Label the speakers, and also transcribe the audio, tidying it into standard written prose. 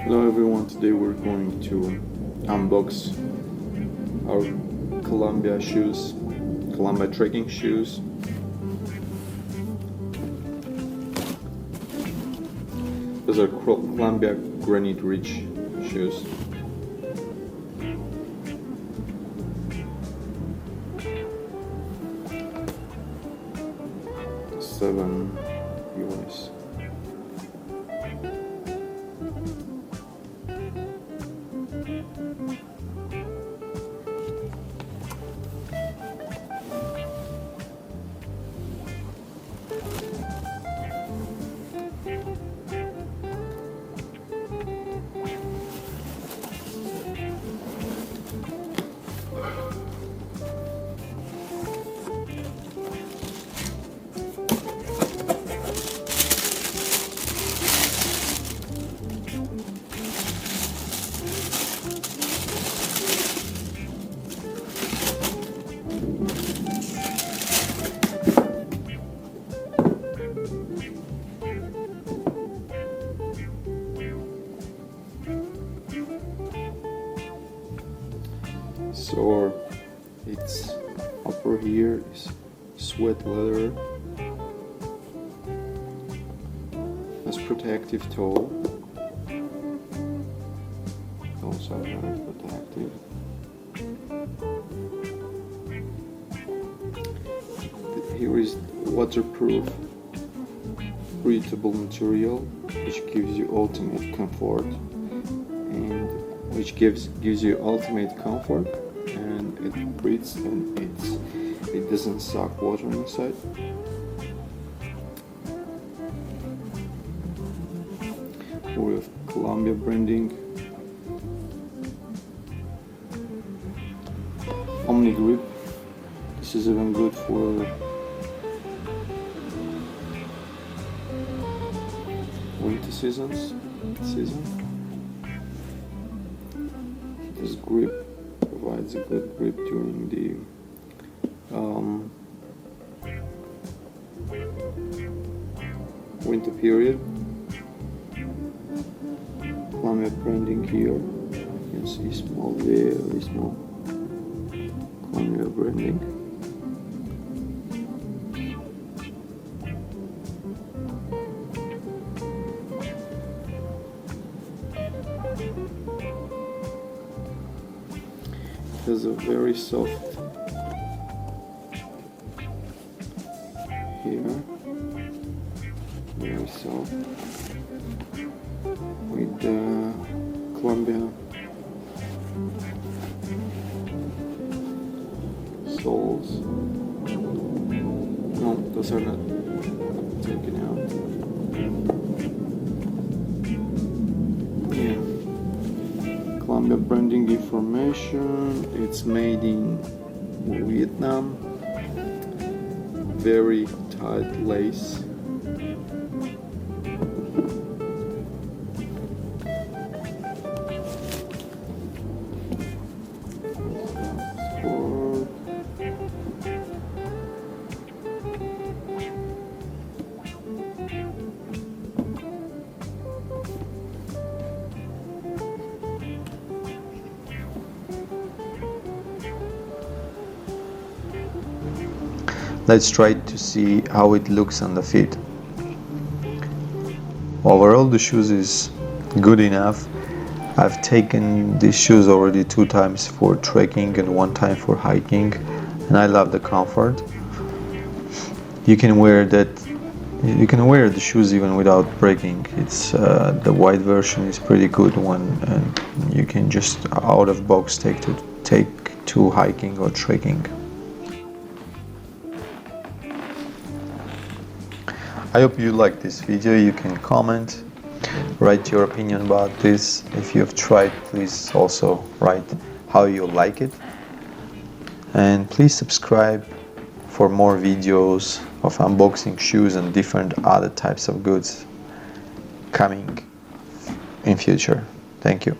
Speaker 1: Hello everyone, today we're going to unbox our Columbia shoes, Columbia trekking shoes. Those are Columbia Granite Ridge shoes. $7 US. So its upper here is sweat leather, has protective toe, also very protective. Here is waterproof breathable material, which gives you ultimate comfort, and which gives you ultimate comfort, and it breathes and it doesn't suck water inside. With Columbia branding, Omni grip. This is even good for winter season. This grip provides a good grip during the winter period. Columbia branding here. You can see small, very small Columbia branding. It has a very soft here, very soft, with the Columbia soles. No, those are not taken out. Yeah. Columbia branding information. It's made in Vietnam. Very tight lace.
Speaker 2: Let's try to see how it looks on the feet. Overall, the shoes is good enough. I've taken these shoes already 2 times for trekking and 1 time for hiking, and I love the comfort. You can wear the shoes even without breaking. It's the white version is pretty good one, and you can just out of box take to hiking or trekking. I hope you liked this video. You can comment, write your opinion about this. If you have tried, please also write how you like it. And please subscribe for more videos of unboxing shoes and different other types of goods coming in future. Thank you.